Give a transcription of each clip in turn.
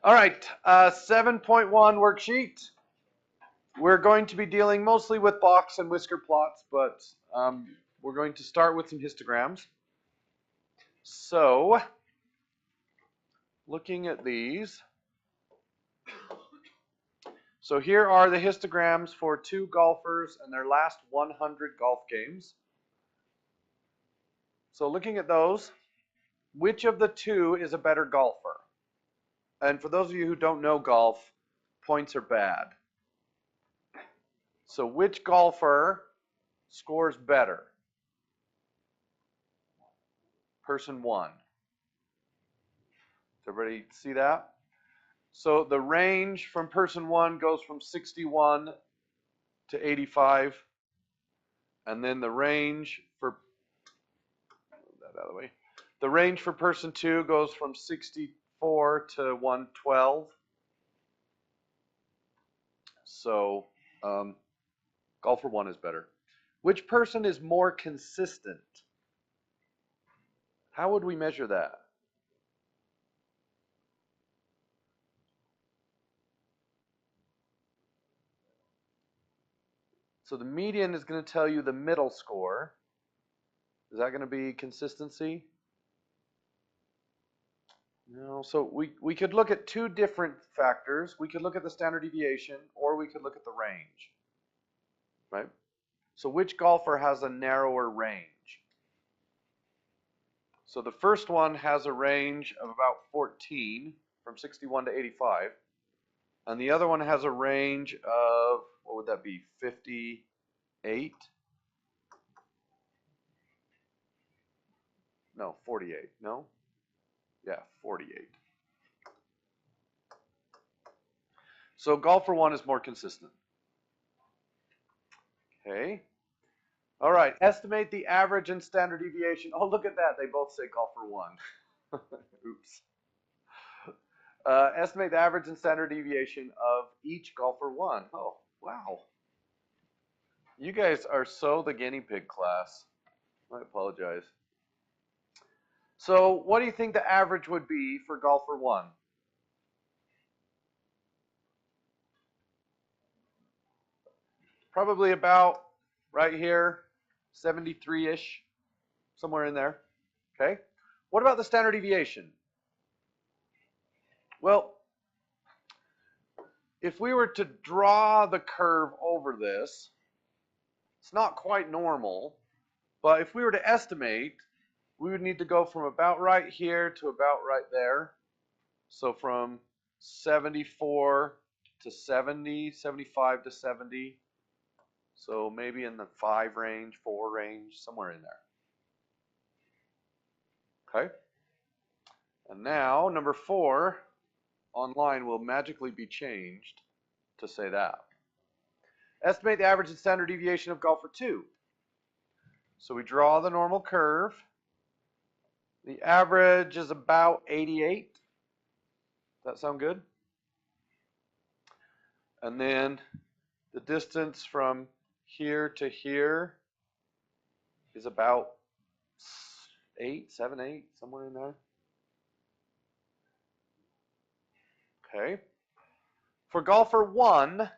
All right, 7.1 worksheet. We're going to be dealing mostly with box and whisker plots, but we're going to start with some histograms. So, looking at these. So here are the histograms for two golfers and their last 100 golf games. So looking at those, which of the two is a better golfer? And for those of you who don't know golf, points are bad. So which golfer scores better? Person one. Does everybody see that? So the range from person one goes from 61 to 85. And then the range for, move that out of the way. The range for person two goes from 64 to 112. So golfer one is better. Which person is more consistent? How would we measure that? So the median is going to tell you the middle score. Is that going to be consistency? No. So we could look at two different factors. We could look at the standard deviation, or we could look at the range. Right? So which golfer has a narrower range? So the first one has a range of about 14 from 61 to 85. And the other one has a range of, what would that be, 58? No, 48. No? Yeah, 48. So golfer one is more consistent. Okay. All right, estimate the average and standard deviation. Oh, look at that. They both say golfer one. Oops. Estimate the average and standard deviation of each golfer one. Oh, wow. You guys are so the guinea pig class. I apologize. So what do you think the average would be for golfer one? Probably about right here, 73-ish, somewhere in there. Okay. What about the standard deviation? Well, if we were to draw the curve over this, it's not quite normal, but if we were to estimate, we would need to go from about right here to about right there. So from 74 to 70, 75 to 70. So maybe in the 5 range, 4 range, somewhere in there. Okay. And now, number 4 online will magically be changed to say that. Estimate the average and standard deviation of golfer 2. So we draw the normal curve. The average is about 88. Does that sound good? And then the distance from here to here is about 7, 8, somewhere in there. Okay. For golfer 1,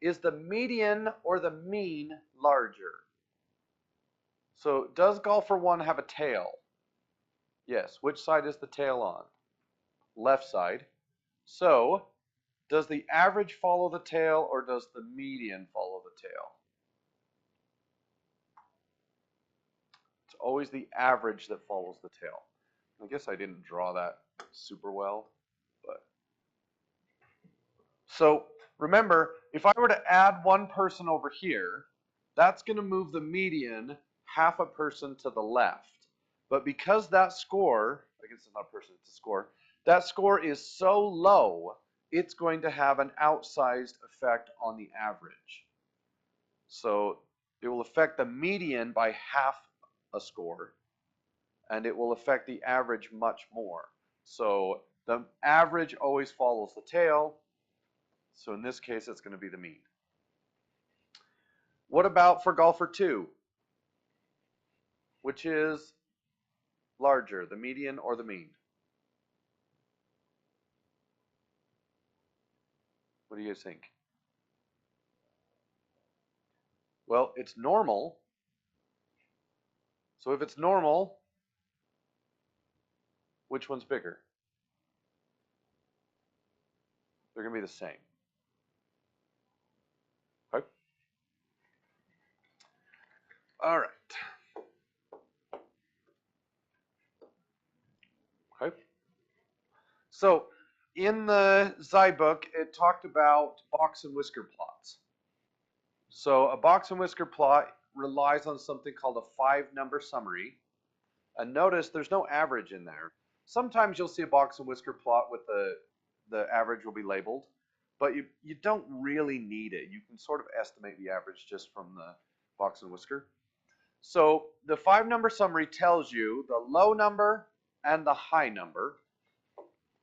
is the median or the mean larger? So does golfer 1 have a tail? Yes. Which side is the tail on? Left side. So does the average follow the tail or does the median follow the tail? It's always the average that follows the tail. I guess I didn't draw that super well, but so remember, if I were to add one person over here, that's going to move the median half a person to the left. But because that score, I guess it's not a person, it's a score, that score is so low, it's going to have an outsized effect on the average. So it will affect the median by half a score, and it will affect the average much more. So the average always follows the tail. So in this case, it's going to be the mean. What about for golfer 2? Which is larger, the median or the mean? What do you guys think? Well, it's normal. So if it's normal, which one's bigger? They're going to be the same. Okay. All right. Okay. So in the Zai book, it talked about box and whisker plots. So a box and whisker plot relies on something called a 5-number summary. And notice there's no average in there. Sometimes you'll see a box and whisker plot with the average will be labeled, but you don't really need it. You can sort of estimate the average just from the box and whisker. So the 5-number summary tells you the low number and the high number.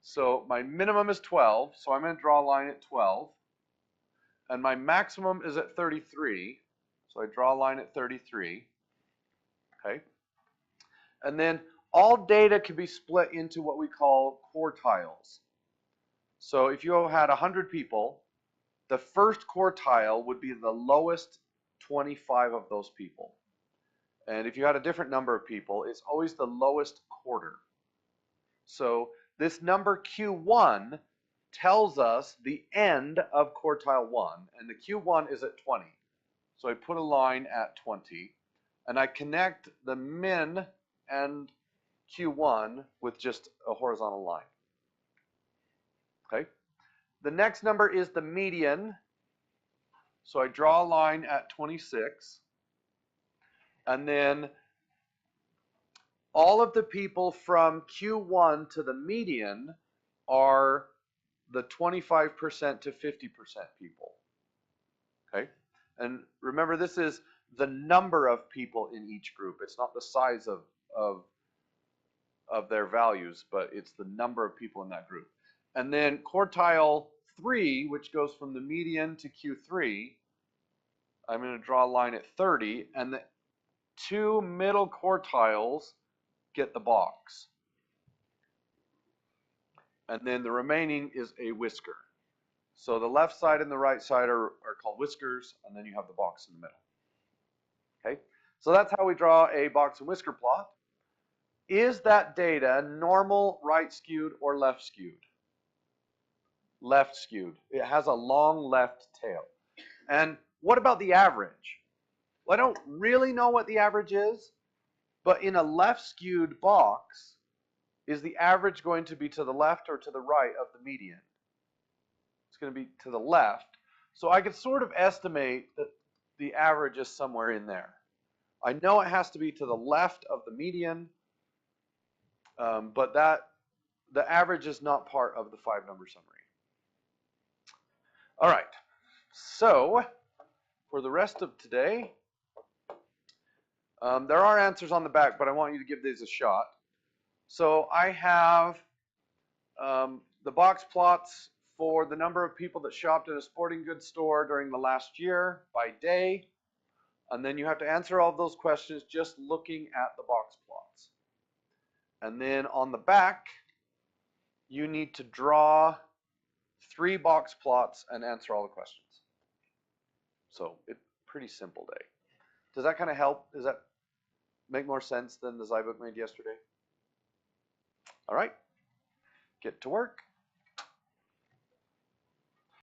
So my minimum is 12, so I'm going to draw a line at 12. And my maximum is at 33, so I draw a line at 33. Okay. And then all data can be split into what we call quartiles. So if you had 100 people, the first quartile would be the lowest 25 of those people. And if you had a different number of people, it's always the lowest quarter. So this number Q1 tells us the end of quartile 1, and the Q1 is at 20. So I put a line at 20, and I connect the min and Q1 with just a horizontal line. Okay. The next number is the median. So I draw a line at 26. And then all of the people from Q1 to the median are the 25% to 50% people. Okay. And remember, this is the number of people in each group. It's not the size of their values, but it's the number of people in that group. And then quartile 3, which goes from the median to Q3, I'm going to draw a line at 30, and the 2 middle quartiles get the box. And then the remaining is a whisker. So the left side and the right side are called whiskers, and then you have the box in the middle. Okay, so that's how we draw a box and whisker plot. Is that data normal, right skewed, or left skewed? Left skewed. It has a long left tail. And what about the average? Well, I don't really know what the average is, but in a left skewed box, is the average going to be to the left or to the right of the median? It's going to be to the left. So I could sort of estimate that the average is somewhere in there. I know it has to be to the left of the median, but the average is not part of the 5-number summary. All right, so for the rest of today, there are answers on the back, but I want you to give these a shot. So I have the box plots for the number of people that shopped at a sporting goods store during the last year by day. And then you have to answer all of those questions just looking at the box plots. And then on the back, you need to draw 3 box plots and answer all the questions. So it's a pretty simple day. Does that kind of help? Does that make more sense than the Zai book made yesterday? All right, get to work.